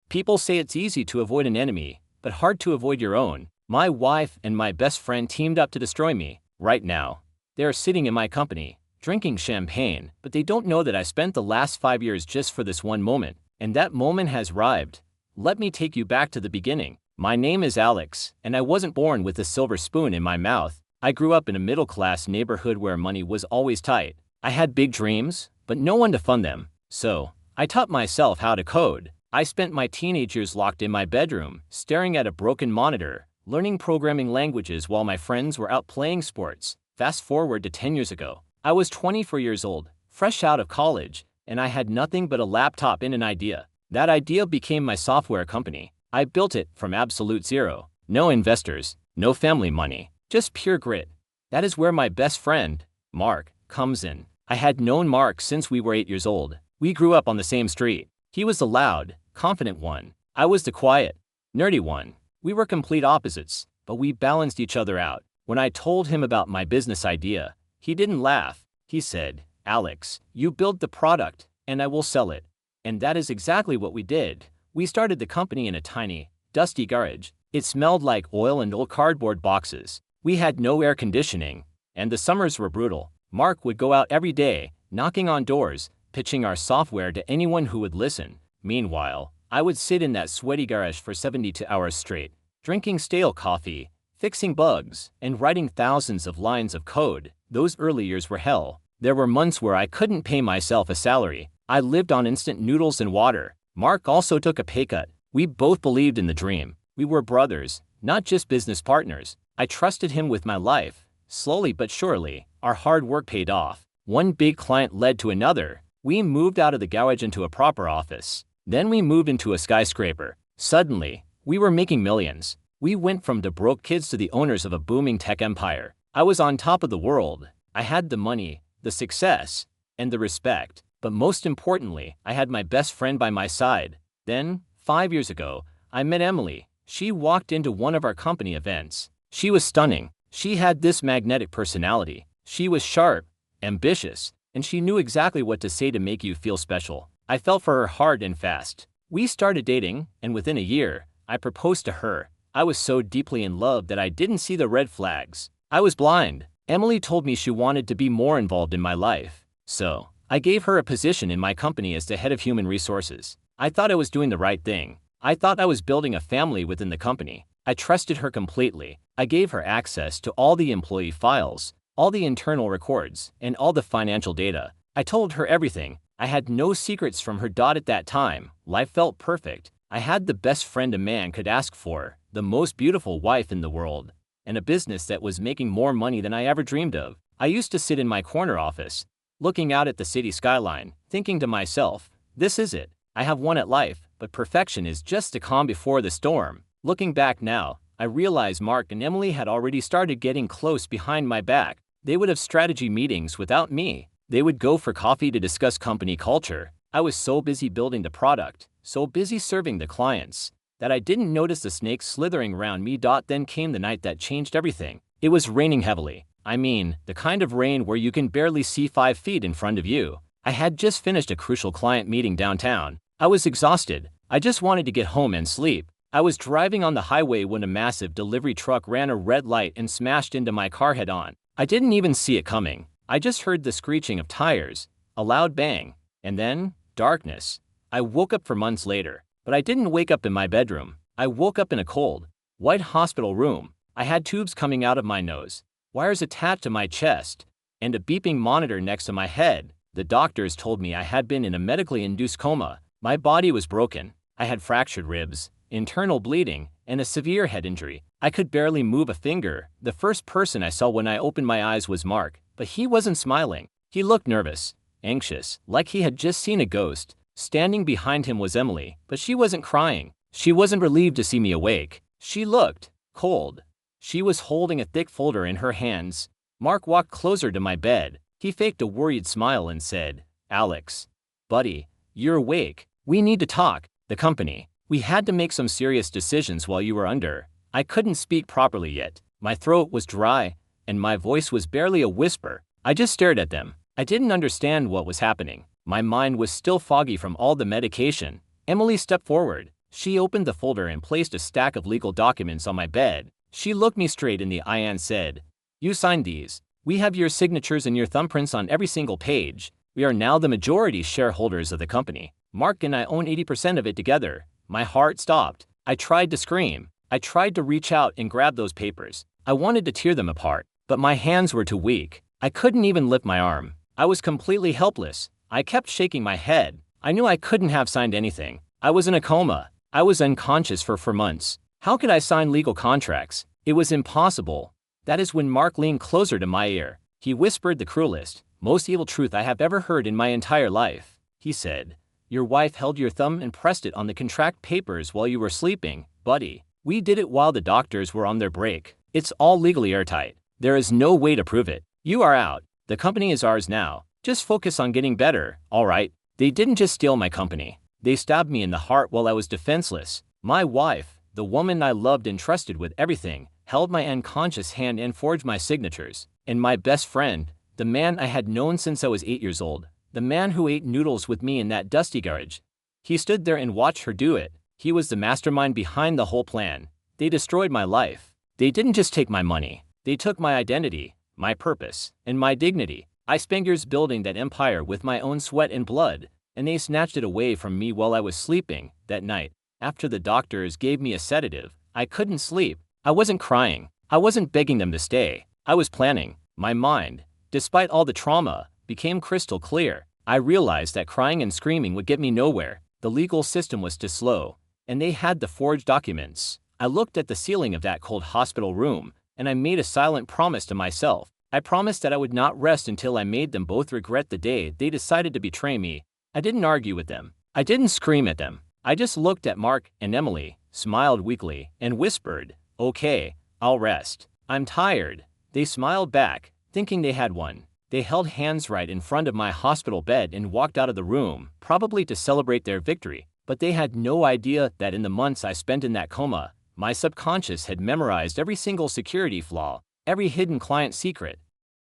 People say it's easy to avoid an enemy, but hard to avoid your own. My wife and my best friend teamed up to destroy me. Right now, they are sitting in my company, drinking champagne, but they don't know that I spent the last 5 years just for this one moment, and that moment has arrived. Let me take you back to the beginning. My name is Alex, and I wasn't born with a silver spoon in my mouth. I grew up in a middle-class neighborhood where money was always tight. I had big dreams, but no one to fund them. So, I taught myself how to code. I spent my teenage years locked in my bedroom, staring at a broken monitor, learning programming languages while my friends were out playing sports. Fast forward to 10 years ago. I was 24 years old, fresh out of college, and I had nothing but a laptop and an idea. That idea became my software company. I built it from absolute zero. No investors, no family money, just pure grit. That is where my best friend, Mark, comes in. I had known Mark since we were 8 years old. We grew up on the same street. He was the loud, confident one. I was the quiet, nerdy one. We were complete opposites, but we balanced each other out. When I told him about my business idea, he didn't laugh. He said, "Alex, you build the product, and I will sell it." And that is exactly what we did. We started the company in a tiny, dusty garage. It smelled like oil and old cardboard boxes. We had no air conditioning, and the summers were brutal. Mark would go out every day, knocking on doors, pitching our software to anyone who would listen. Meanwhile, I would sit in that sweaty garage for 72 hours straight, drinking stale coffee, fixing bugs, and writing thousands of lines of code. Those early years were hell. There were months where I couldn't pay myself a salary. I lived on instant noodles and water. Mark also took a pay cut. We both believed in the dream. We were brothers, not just business partners. I trusted him with my life. Slowly but surely, our hard work paid off. One big client led to another. We moved out of the garage into a proper office. Then we moved into a skyscraper. Suddenly, we were making millions. We went from the broke kids to the owners of a booming tech empire. I was on top of the world. I had the money, the success, and the respect. But most importantly, I had my best friend by my side. Then, 5 years ago, I met Emily. She walked into one of our company events. She was stunning. She had this magnetic personality. She was sharp, ambitious, and she knew exactly what to say to make you feel special. I fell for her hard and fast. We started dating, and within a year, I proposed to her. I was so deeply in love that I didn't see the red flags. I was blind. Emily told me she wanted to be more involved in my life. So, I gave her a position in my company as the head of human resources. I thought I was doing the right thing. I thought I was building a family within the company. I trusted her completely. I gave her access to all the employee files, all the internal records, and all the financial data. I told her everything. I had no secrets from her. At that time, life felt perfect. I had the best friend a man could ask for, the most beautiful wife in the world, and a business that was making more money than I ever dreamed of. I used to sit in my corner office, looking out at the city skyline, thinking to myself, this is it. I have won at life, but perfection is just the calm before the storm. Looking back now, I realize Mark and Emily had already started getting close behind my back. They would have strategy meetings without me. They would go for coffee to discuss company culture. I was so busy building the product, so busy serving the clients, that I didn't notice the snakes slithering around me. Then came the night that changed everything. It was raining heavily. I mean, the kind of rain where you can barely see 5 feet in front of you. I had just finished a crucial client meeting downtown. I was exhausted. I just wanted to get home and sleep. I was driving on the highway when a massive delivery truck ran a red light and smashed into my car head-on. I didn't even see it coming. I just heard the screeching of tires, a loud bang, and then darkness. I woke up for months later, but I didn't wake up in my bedroom. I woke up in a cold, white hospital room. I had tubes coming out of my nose, wires attached to my chest, and a beeping monitor next to my head. The doctors told me I had been in a medically induced coma. My body was broken. I had fractured ribs, internal bleeding, and a severe head injury. I could barely move a finger. The first person I saw when I opened my eyes was Mark, but he wasn't smiling. He looked nervous, anxious, like he had just seen a ghost. Standing behind him was Emily, but she wasn't crying. She wasn't relieved to see me awake. She looked cold. She was holding a thick folder in her hands. Mark walked closer to my bed. He faked a worried smile and said, "Alex, buddy, you're awake. We need to talk. The company. We had to make some serious decisions while you were under." I couldn't speak properly yet. My throat was dry, and my voice was barely a whisper. I just stared at them. I didn't understand what was happening. My mind was still foggy from all the medication. Emily stepped forward. She opened the folder and placed a stack of legal documents on my bed. She looked me straight in the eye and said, "You signed these. We have your signatures and your thumbprints on every single page. We are now the majority shareholders of the company. Mark and I own 80% of it together." My heart stopped. I tried to scream. I tried to reach out and grab those papers. I wanted to tear them apart, but my hands were too weak. I couldn't even lift my arm. I was completely helpless. I kept shaking my head. I knew I couldn't have signed anything. I was in a coma. I was unconscious for months. How could I sign legal contracts? It was impossible. That is when Mark leaned closer to my ear. He whispered the cruelest, most evil truth I have ever heard in my entire life. He said, "Your wife held your thumb and pressed it on the contract papers while you were sleeping, buddy. We did it while the doctors were on their break. It's all legally airtight. There is no way to prove it. You are out. The company is ours now. Just focus on getting better, all right?" They didn't just steal my company. They stabbed me in the heart while I was defenseless. My wife, the woman I loved and trusted with everything, held my unconscious hand and forged my signatures. And my best friend, the man I had known since I was 8 years old, the man who ate noodles with me in that dusty garage, he stood there and watched her do it. He was the mastermind behind the whole plan. They destroyed my life. They didn't just take my money. They took my identity, my purpose, and my dignity. I spent years building that empire with my own sweat and blood, and they snatched it away from me while I was sleeping that night. After the doctors gave me a sedative, I couldn't sleep. I wasn't crying. I wasn't begging them to stay. I was planning. My mind, despite all the trauma, became crystal clear. I realized that crying and screaming would get me nowhere. The legal system was too slow, and they had the forged documents. I looked at the ceiling of that cold hospital room, and I made a silent promise to myself. I promised that I would not rest until I made them both regret the day they decided to betray me. I didn't argue with them. I didn't scream at them. I just looked at Mark and Emily, smiled weakly, and whispered, "Okay, I'll rest. I'm tired." They smiled back, thinking they had won. They held hands right in front of my hospital bed and walked out of the room, probably to celebrate their victory. But they had no idea that in the months I spent in that coma, my subconscious had memorized every single security flaw, every hidden client secret,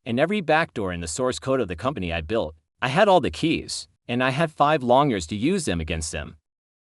and every backdoor in the source code of the company I built. I had all the keys, and I had 5 long years to use them against them.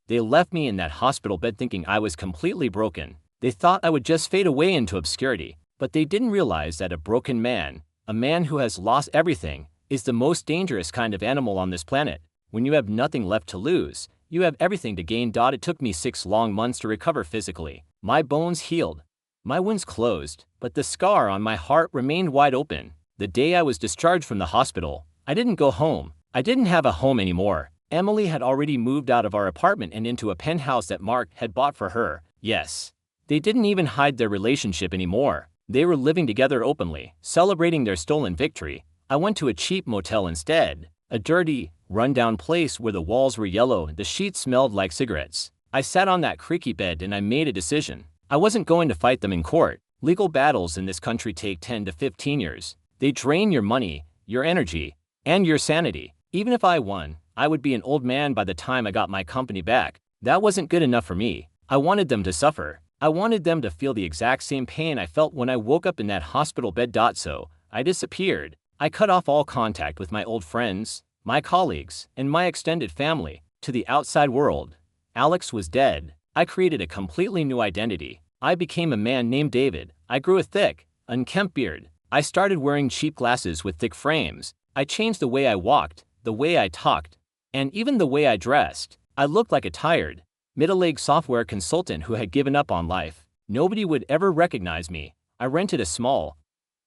They left me in that hospital bed thinking I was completely broken. They thought I would just fade away into obscurity, but they didn't realize that a broken man, a man who has lost everything, is the most dangerous kind of animal on this planet. When you have nothing left to lose, you have everything to gain. It took me 6 long months to recover physically. My bones healed. My wounds closed, but the scar on my heart remained wide open. The day I was discharged from the hospital, I didn't go home. I didn't have a home anymore. Emily had already moved out of our apartment and into a penthouse that Mark had bought for her. Yes. They didn't even hide their relationship anymore. They were living together openly, celebrating their stolen victory. I went to a cheap motel instead, a dirty, run-down place where the walls were yellow and the sheets smelled like cigarettes. I sat on that creaky bed and I made a decision. I wasn't going to fight them in court. Legal battles in this country take 10 to 15 years. They drain your money, your energy, and your sanity. Even if I won, I would be an old man by the time I got my company back. That wasn't good enough for me. I wanted them to suffer. I wanted them to feel the exact same pain I felt when I woke up in that hospital bed. So I disappeared. I cut off all contact with my old friends, my colleagues, and my extended family. To the outside world, Alex was dead. I created a completely new identity. I became a man named David. I grew a thick, unkempt beard. I started wearing cheap glasses with thick frames. I changed the way I walked, the way I talked, and even the way I dressed. I looked like a tired, middle-aged software consultant who had given up on life. Nobody would ever recognize me. I rented a small,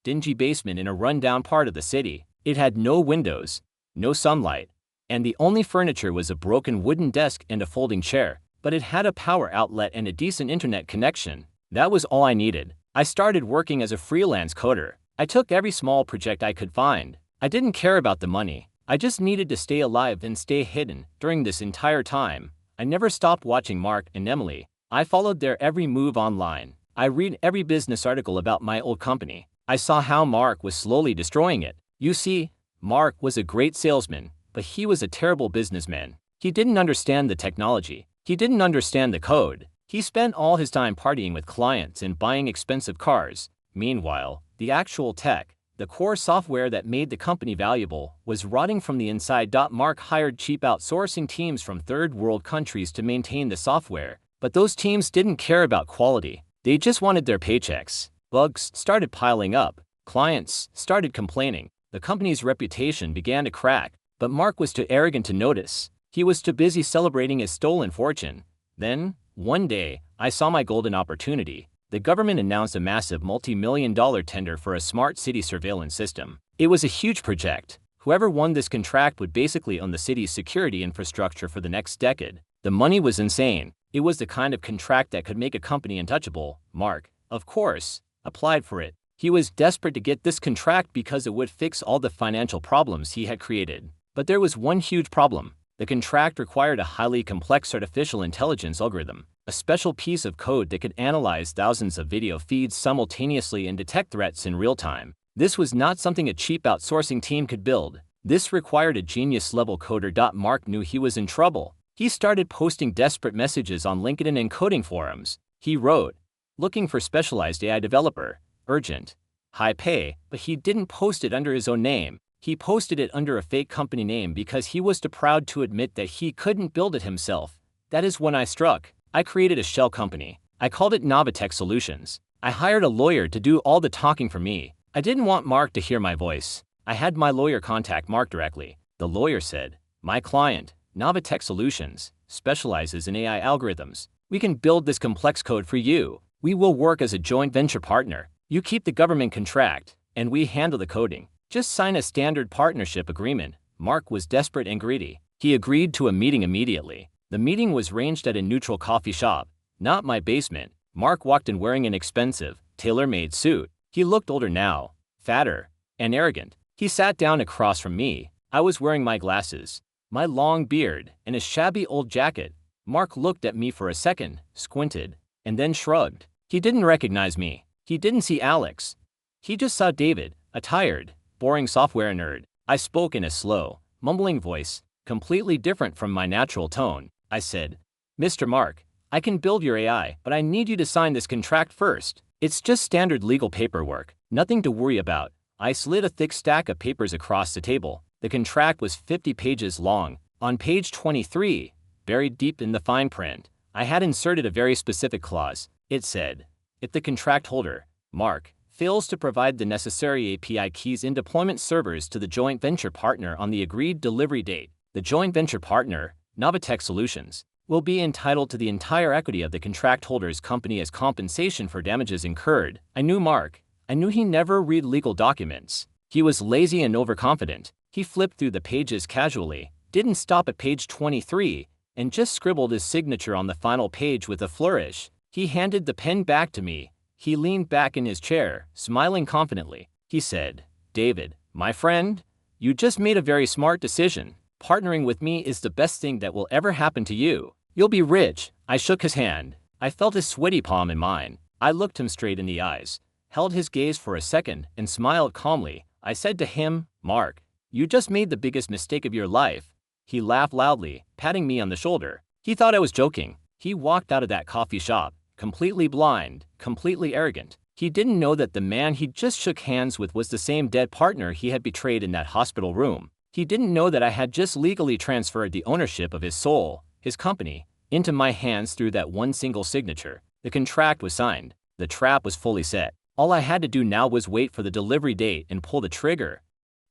dingy basement in a run-down part of the city. It had no windows, no sunlight, and the only furniture was a broken wooden desk and a folding chair. But it had a power outlet and a decent internet connection. That was all I needed. I started working as a freelance coder. I took every small project I could find. I didn't care about the money. I just needed to stay alive and stay hidden. During this entire time, I never stopped watching Mark and Emily. I followed their every move online. I read every business article about my old company. I saw how Mark was slowly destroying it. You see, Mark was a great salesman, but he was a terrible businessman. He didn't understand the technology. He didn't understand the code. He spent all his time partying with clients and buying expensive cars. Meanwhile, the actual tech, The core software that made the company valuable was rotting from the inside. Mark hired cheap outsourcing teams from third-world countries to maintain the software, but those teams didn't care about quality. They just wanted their paychecks. Bugs started piling up. Clients started complaining. The company's reputation began to crack, but Mark was too arrogant to notice. He was too busy celebrating his stolen fortune. Then, one day, I saw my golden opportunity. The government announced a massive multi-million-dollar tender for a smart city surveillance system. It was a huge project. Whoever won this contract would basically own the city's security infrastructure for the next decade. The money was insane. It was the kind of contract that could make a company untouchable. Mark, of course, applied for it. He was desperate to get this contract because it would fix all the financial problems he had created. But there was one huge problem. The contract required a highly complex artificial intelligence algorithm, a special piece of code that could analyze thousands of video feeds simultaneously and detect threats in real time. This was not something a cheap outsourcing team could build. This required a genius-level coder. Mark knew he was in trouble. He started posting desperate messages on LinkedIn and coding forums. He wrote, looking for specialized AI developer, urgent, high pay, but he didn't post it under his own name. He posted it under a fake company name because he was too proud to admit that he couldn't build it himself. That is when I struck. I created a shell company. I called it Novatech Solutions. I hired a lawyer to do all the talking for me. I didn't want Mark to hear my voice. I had my lawyer contact Mark directly. The lawyer said, "My client, Novatech Solutions, specializes in AI algorithms. We can build this complex code for you. We will work as a joint venture partner. You keep the government contract, and we handle the coding. Just sign a standard partnership agreement." Mark was desperate and greedy. He agreed to a meeting immediately. The meeting was arranged at a neutral coffee shop, not my basement. Mark walked in wearing an expensive, tailor-made suit. He looked older now, fatter, and arrogant. He sat down across from me. I was wearing my glasses, my long beard, and a shabby old jacket. Mark looked at me for a second, squinted, and then shrugged. He didn't recognize me. He didn't see Alex. He just saw David, a tired, boring software nerd. I spoke in a slow, mumbling voice, completely different from my natural tone. I said, "Mr. Mark, I can build your AI, but I need you to sign this contract first. It's just standard legal paperwork, nothing to worry about." I slid a thick stack of papers across the table. The contract was 50 pages long. On page 23, buried deep in the fine print, I had inserted a very specific clause. It said, if the contract holder, Mark, fails to provide the necessary API keys and deployment servers to the joint venture partner on the agreed delivery date, the joint venture partner, Novatech Solutions, will be entitled to the entire equity of the contract holder's company as compensation for damages incurred. I knew Mark. I knew he never read legal documents. He was lazy and overconfident. He flipped through the pages casually, didn't stop at page 23, and just scribbled his signature on the final page with a flourish. He handed the pen back to me. He leaned back in his chair, smiling confidently. He said, "David, my friend, you just made a very smart decision. Partnering with me is the best thing that will ever happen to you. You'll be rich." I shook his hand. I felt his sweaty palm in mine. I looked him straight in the eyes, held his gaze for a second, and smiled calmly. I said to him, "Mark, you just made the biggest mistake of your life." He laughed loudly, patting me on the shoulder. He thought I was joking. He walked out of that coffee shop, completely blind, completely arrogant. He didn't know that the man he just shook hands with was the same dead partner he had betrayed in that hospital room. He didn't know that I had just legally transferred the ownership of his soul, his company, into my hands through that one single signature. The contract was signed. The trap was fully set. All I had to do now was wait for the delivery date and pull the trigger.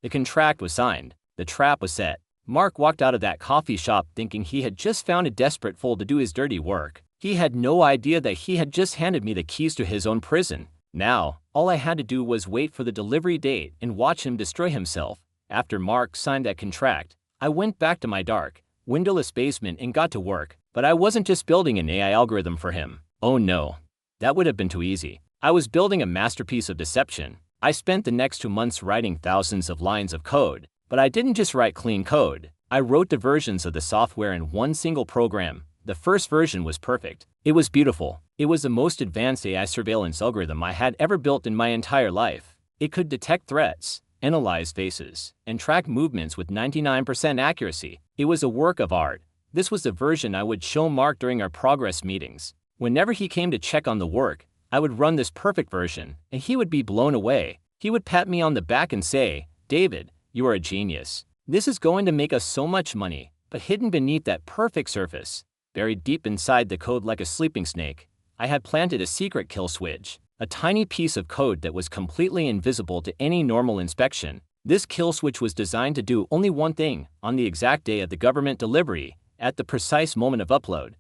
The contract was signed. The trap was set. Mark walked out of that coffee shop thinking he had just found a desperate fool to do his dirty work. He had no idea that he had just handed me the keys to his own prison. Now, all I had to do was wait for the delivery date and watch him destroy himself. After Mark signed that contract, I went back to my dark, windowless basement and got to work. But I wasn't just building an AI algorithm for him. Oh no. That would have been too easy. I was building a masterpiece of deception. I spent the next 2 months writing thousands of lines of code. But I didn't just write clean code. I wrote the versions of the software in one single program. The first version was perfect. It was beautiful. It was the most advanced AI surveillance algorithm I had ever built in my entire life. It could detect threats, analyze faces, and track movements with 99% accuracy. It was a work of art. This was the version I would show Mark during our progress meetings. Whenever he came to check on the work, I would run this perfect version, and he would be blown away. He would pat me on the back and say, "David, you are a genius. This is going to make us so much money." But hidden beneath that perfect surface, buried deep inside the code like a sleeping snake, I had planted a secret kill switch, a tiny piece of code that was completely invisible to any normal inspection. This kill switch was designed to do only one thing on the exact day of the government delivery, at the precise moment of upload.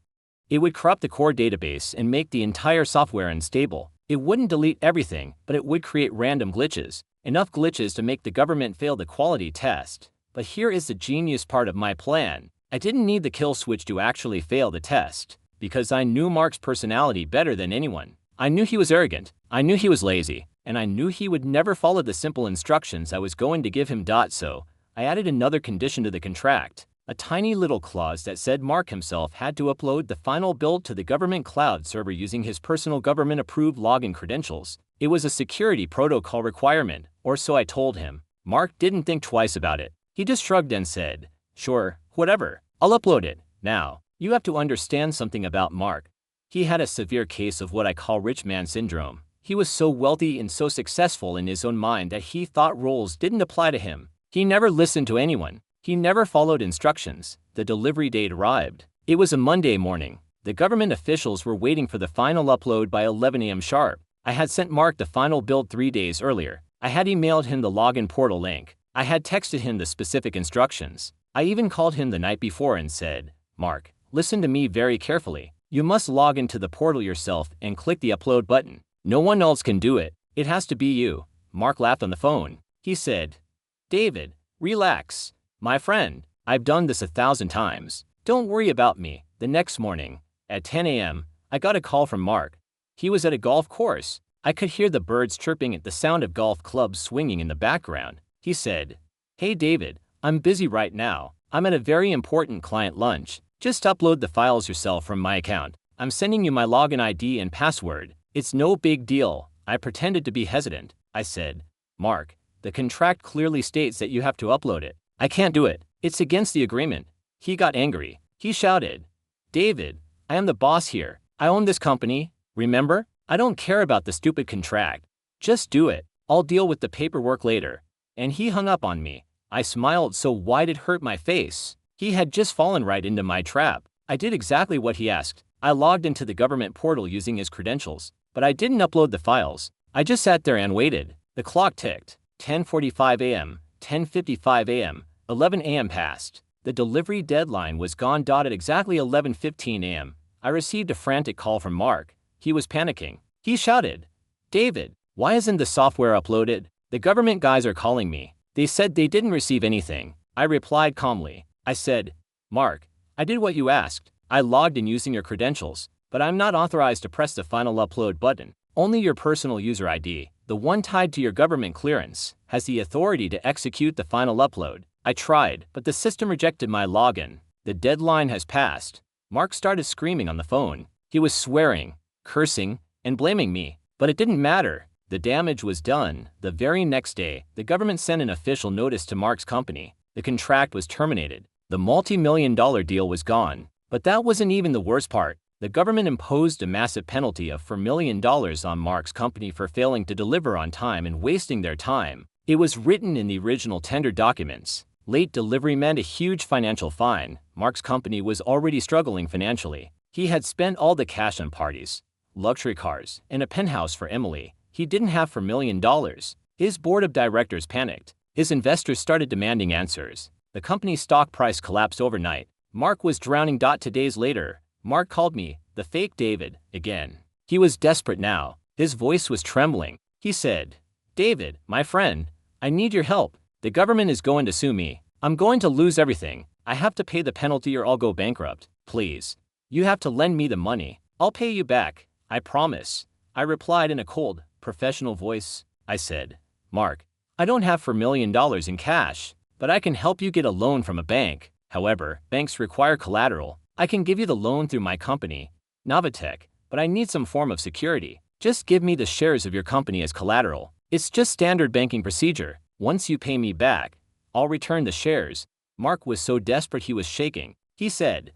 It would corrupt the core database and make the entire software unstable. It wouldn't delete everything, but it would create random glitches, enough glitches to make the government fail the quality test. But here is the genius part of my plan. I didn't need the kill switch to actually fail the test, because I knew Mark's personality better than anyone. I knew he was arrogant, I knew he was lazy, and I knew he would never follow the simple instructions I was going to give him. So, I added another condition to the contract, a tiny little clause that said Mark himself had to upload the final build to the government cloud server using his personal government-approved login credentials. It was a security protocol requirement, or so I told him. Mark didn't think twice about it. He just shrugged and said, "Sure, whatever, I'll upload it." Now, you have to understand something about Mark. He had a severe case of what I call rich man syndrome. He was so wealthy and so successful in his own mind that he thought rules didn't apply to him. He never listened to anyone. He never followed instructions. The delivery date arrived. It was a Monday morning. The government officials were waiting for the final upload by 11 a.m. sharp. I had sent Mark the final build 3 days earlier. I had emailed him the login portal link. I had texted him the specific instructions. I even called him the night before and said, "Mark, listen to me very carefully. You must log into the portal yourself and click the upload button. No one else can do it. It has to be you." Mark laughed on the phone. He said, "David, relax. My friend, I've done this 1,000 times. Don't worry about me." The next morning, at 10 a.m., I got a call from Mark. He was at a golf course. I could hear the birds chirping at the sound of golf clubs swinging in the background. He said, "Hey David, I'm busy right now. I'm at a very important client lunch. Just upload the files yourself from my account. I'm sending you my login ID and password. It's no big deal." I pretended to be hesitant. I said, "Mark, the contract clearly states that you have to upload it. I can't do it. It's against the agreement." He got angry. He shouted, "David, I am the boss here. I own this company. Remember? I don't care about the stupid contract. Just do it. I'll deal with the paperwork later." And he hung up on me. I smiled so wide it hurt my face. He had just fallen right into my trap. I did exactly what he asked. I logged into the government portal using his credentials, but I didn't upload the files. I just sat there and waited. The clock ticked. 10:45 a.m., 10:55 a.m., 11 a.m. passed. The delivery deadline was gone. At exactly 11:15 a.m., I received a frantic call from Mark. He was panicking. He shouted, "David, why isn't the software uploaded? The government guys are calling me. They said they didn't receive anything." I replied calmly. I said, "Mark, I did what you asked. I logged in using your credentials, but I'm not authorized to press the final upload button. Only your personal user ID, the one tied to your government clearance, has the authority to execute the final upload." I tried, but the system rejected my login. "The deadline has passed." Mark started screaming on the phone. He was swearing, cursing, and blaming me, but it didn't matter. The damage was done. The very next day, the government sent an official notice to Mark's company. The contract was terminated. The multi-million-dollar deal was gone. But that wasn't even the worst part. The government imposed a massive penalty of $4 million on Mark's company for failing to deliver on time and wasting their time. It was written in the original tender documents. Late delivery meant a huge financial fine. Mark's company was already struggling financially. He had spent all the cash on parties, luxury cars, and a penthouse for Emily. He didn't have $4 million. His board of directors panicked. His investors started demanding answers. The company's stock price collapsed overnight. Mark was drowning. 2 days later, Mark called me, the fake David, again. He was desperate now. His voice was trembling. He said, "David, my friend, I need your help. The government is going to sue me. I'm going to lose everything. I have to pay the penalty or I'll go bankrupt. Please. You have to lend me the money. I'll pay you back. I promise." I replied in a cold, professional voice. I said, "Mark, I don't have $4 million in cash, but I can help you get a loan from a bank. However, banks require collateral. I can give you the loan through my company, Novatech, but I need some form of security. Just give me the shares of your company as collateral. It's just standard banking procedure. Once you pay me back, I'll return the shares." Mark was so desperate he was shaking. He said,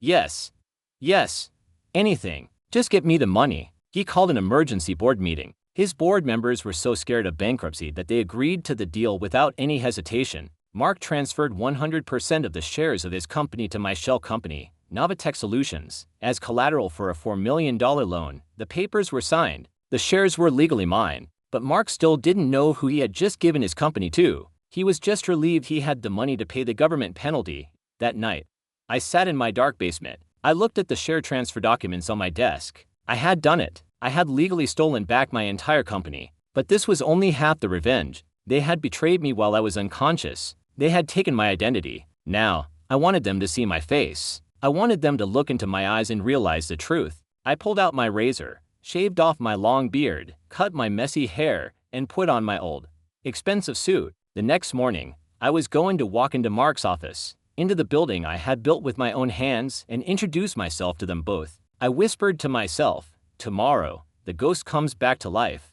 "Yes. Yes. Anything. Just get me the money." He called an emergency board meeting. His board members were so scared of bankruptcy that they agreed to the deal without any hesitation. Mark transferred 100% of the shares of his company to my shell company, Novatech Solutions, as collateral for a $4 million loan. The papers were signed. The shares were legally mine, but Mark still didn't know who he had just given his company to. He was just relieved he had the money to pay the government penalty. That night, I sat in my dark basement. I looked at the share transfer documents on my desk. I had done it. I had legally stolen back my entire company. But this was only half the revenge. They had betrayed me while I was unconscious. They had taken my identity. Now, I wanted them to see my face. I wanted them to look into my eyes and realize the truth. I pulled out my razor, shaved off my long beard, cut my messy hair, and put on my old, expensive suit. The next morning, I was going to walk into Mark's office, into the building I had built with my own hands, and introduce myself to them both. I whispered to myself, tomorrow, the ghost comes back to life.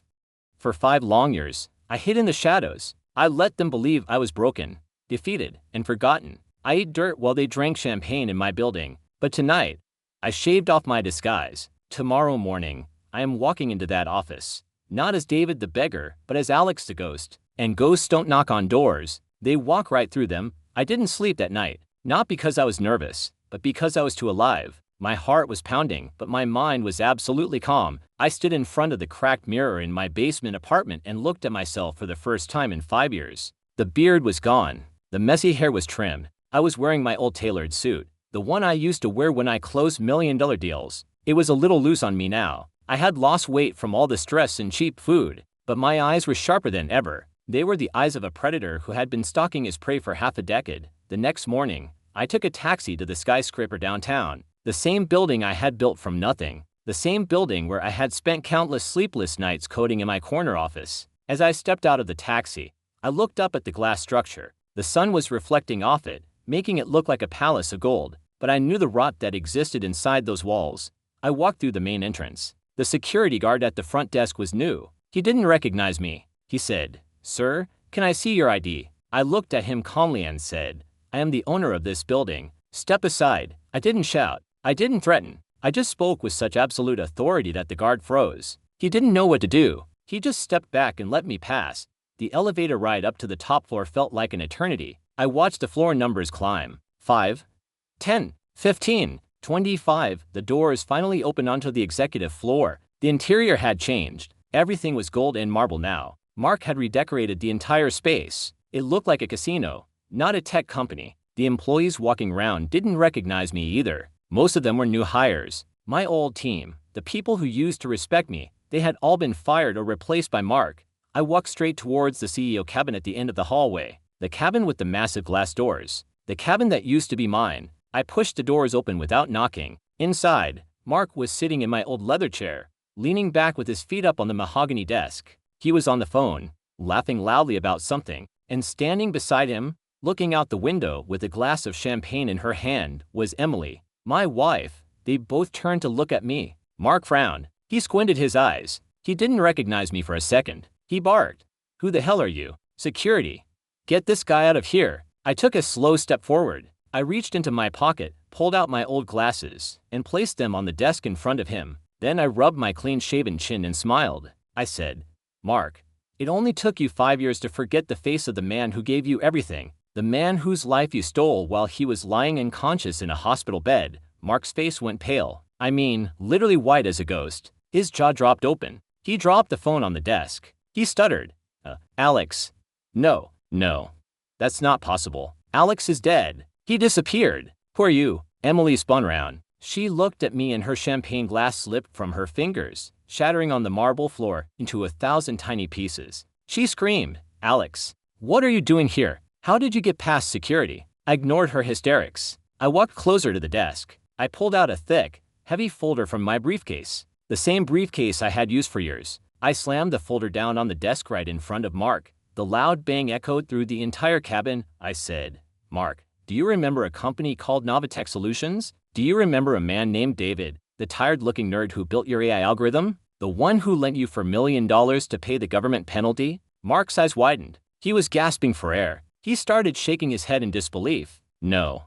For 5 long years, I hid in the shadows. I let them believe I was broken, defeated, and forgotten. I ate dirt while they drank champagne in my building. But tonight, I shaved off my disguise. Tomorrow morning, I am walking into that office, not as David the beggar, but as Alex the ghost. And ghosts don't knock on doors, they walk right through them. I didn't sleep that night, not because I was nervous, but because I was too alive. My heart was pounding, but my mind was absolutely calm. I stood in front of the cracked mirror in my basement apartment and looked at myself for the first time in 5 years. The beard was gone. The messy hair was trimmed. I was wearing my old tailored suit, the one I used to wear when I closed million-dollar deals. It was a little loose on me now. I had lost weight from all the stress and cheap food, but my eyes were sharper than ever. They were the eyes of a predator who had been stalking his prey for half a decade. The next morning, I took a taxi to the skyscraper downtown, the same building I had built from nothing, the same building where I had spent countless sleepless nights coding in my corner office. As I stepped out of the taxi, I looked up at the glass structure. The sun was reflecting off it, making it look like a palace of gold, but I knew the rot that existed inside those walls. I walked through the main entrance. The security guard at the front desk was new. He didn't recognize me. He said, "Sir, can I see your ID?" I looked at him calmly and said, "I am the owner of this building. Step aside." I didn't shout. I didn't threaten. I just spoke with such absolute authority that the guard froze. He didn't know what to do. He just stepped back and let me pass. The elevator ride up to the top floor felt like an eternity. I watched the floor numbers climb. 5, 10, 15, 25. The doors finally opened onto the executive floor. The interior had changed. Everything was gold and marble now. Mark had redecorated the entire space. It looked like a casino, not a tech company. The employees walking around didn't recognize me either. Most of them were new hires. My old team, the people who used to respect me, they had all been fired or replaced by Mark. I walked straight towards the CEO cabin at the end of the hallway. The cabin with the massive glass doors. The cabin that used to be mine. I pushed the doors open without knocking. Inside, Mark was sitting in my old leather chair, leaning back with his feet up on the mahogany desk. He was on the phone, laughing loudly about something, and standing beside him, looking out the window with a glass of champagne in her hand, was Emily, my wife. They both turned to look at me. Mark frowned. He squinted his eyes. He didn't recognize me for a second. He barked, "Who the hell are you?" "Security. Get this guy out of here." I took a slow step forward. I reached into my pocket, pulled out my old glasses, and placed them on the desk in front of him. Then I rubbed my clean-shaven chin and smiled. I said, "Mark, it only took you 5 years to forget the face of the man who gave you everything, the man whose life you stole while he was lying unconscious in a hospital bed." Mark's face went pale. I mean, literally white as a ghost. His jaw dropped open. He dropped the phone on the desk. He stuttered. "Alex. No, that's not possible. Alex is dead. He disappeared." "Who are you?" Emily spun around. She looked at me and her champagne glass slipped from her fingers, shattering on the marble floor into 1,000 tiny pieces. She screamed, "Alex, what are you doing here? How did you get past security?" I ignored her hysterics. I walked closer to the desk. I pulled out a thick, heavy folder from my briefcase, the same briefcase I had used for years. I slammed the folder down on the desk right in front of Mark. The loud bang echoed through the entire cabin. I said, "Mark, do you remember a company called Novatech Solutions? Do you remember a man named David, the tired-looking nerd who built your AI algorithm? The one who lent you $4 million to pay the government penalty?" Mark's eyes widened. He was gasping for air. He started shaking his head in disbelief. No,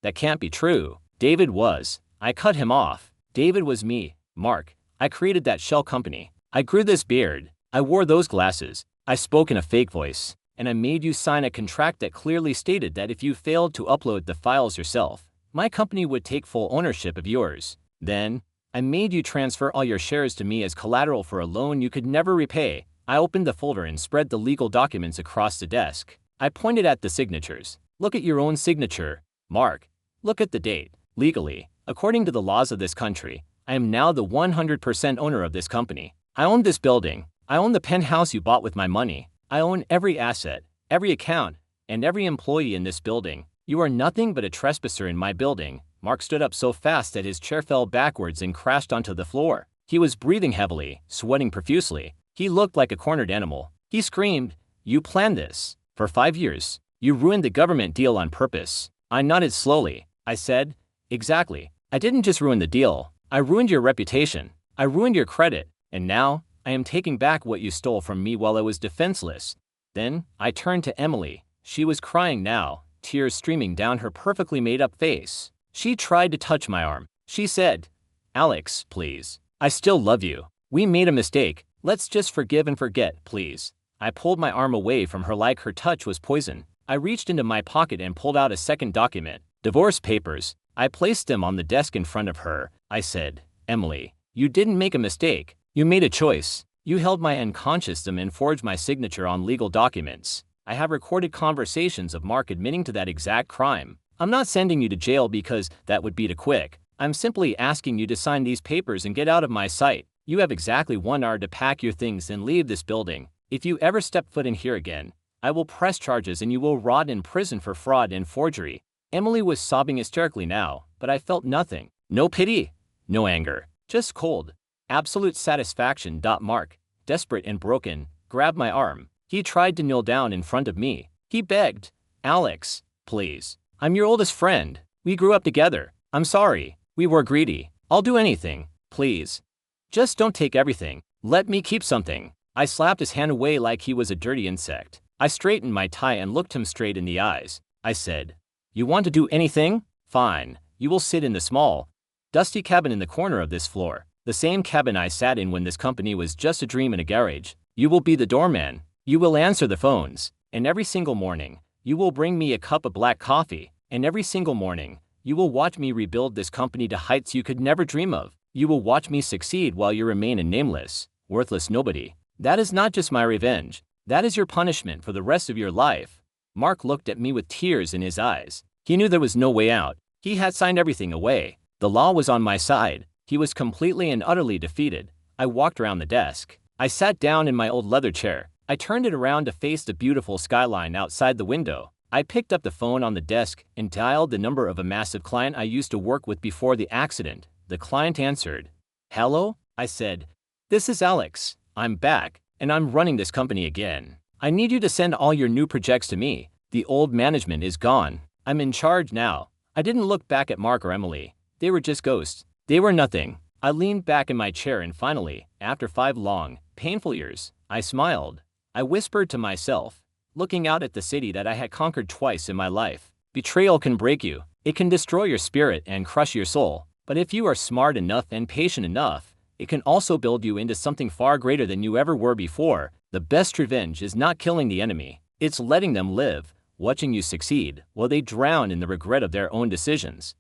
that can't be true. David was. I cut him off. David was me, Mark. I created that shell company. I grew this beard. I wore those glasses. I spoke in a fake voice. And I made you sign a contract that clearly stated that if you failed to upload the files yourself, my company would take full ownership of yours. Then, I made you transfer all your shares to me as collateral for a loan you could never repay. I opened the folder and spread the legal documents across the desk. I pointed at the signatures. Look at your own signature, Mark. Look at the date. Legally, according to the laws of this country, I am now the 100% owner of this company. I own this building. I own the penthouse you bought with my money. I own every asset, every account, and every employee in this building. You are nothing but a trespasser in my building. Mark stood up so fast that his chair fell backwards and crashed onto the floor. He was breathing heavily, sweating profusely. He looked like a cornered animal. He screamed, "You planned this. For 5 years. You ruined the government deal on purpose." I nodded slowly. I said, "Exactly. I didn't just ruin the deal. I ruined your reputation. I ruined your credit. And now, I am taking back what you stole from me while I was defenseless." Then, I turned to Emily. She was crying now, tears streaming down her perfectly made-up face. She tried to touch my arm. She said, "Alex, please. I still love you. We made a mistake. Let's just forgive and forget, please." I pulled my arm away from her like her touch was poison. I reached into my pocket and pulled out a second document. Divorce papers. I placed them on the desk in front of her. I said, "Emily, you didn't make a mistake. You made a choice. You held my hand conscious and forged my signature on legal documents. I have recorded conversations of Mark admitting to that exact crime. I'm not sending you to jail because that would be too quick. I'm simply asking you to sign these papers and get out of my sight. You have exactly 1 hour to pack your things and leave this building. If you ever step foot in here again, I will press charges and you will rot in prison for fraud and forgery." Emily was sobbing hysterically now, but I felt nothing. No pity, no anger, just cold, absolute satisfaction. Mark, desperate and broken, grabbed my arm. He tried to kneel down in front of me. He begged, "Alex, please. I'm your oldest friend. We grew up together. I'm sorry. We were greedy. I'll do anything. Please. Just don't take everything. Let me keep something." I slapped his hand away like he was a dirty insect. I straightened my tie and looked him straight in the eyes. I said, "You want to do anything? Fine. You will sit in the small, dusty cabin in the corner of this floor. The same cabin I sat in when this company was just a dream in a garage. You will be the doorman. You will answer the phones. And every single morning, you will bring me a cup of black coffee. And every single morning, you will watch me rebuild this company to heights you could never dream of. You will watch me succeed while you remain a nameless, worthless nobody. That is not just my revenge. That is your punishment for the rest of your life." Mark looked at me with tears in his eyes. He knew there was no way out. He had signed everything away. The law was on my side. He was completely and utterly defeated. I walked around the desk. I sat down in my old leather chair. I turned it around to face the beautiful skyline outside the window. I picked up the phone on the desk and dialed the number of a massive client I used to work with before the accident. The client answered. "Hello?" I said. "This is Alex. I'm back, and I'm running this company again. I need you to send all your new projects to me. The old management is gone. I'm in charge now." I didn't look back at Mark or Emily. They were just ghosts. They were nothing. I leaned back in my chair and finally, after 5 long, painful years, I smiled. I whispered to myself, looking out at the city that I had conquered twice in my life. Betrayal can break you. It can destroy your spirit and crush your soul. But if you are smart enough and patient enough, it can also build you into something far greater than you ever were before. The best revenge is not killing the enemy. It's letting them live, watching you succeed, while they drown in the regret of their own decisions.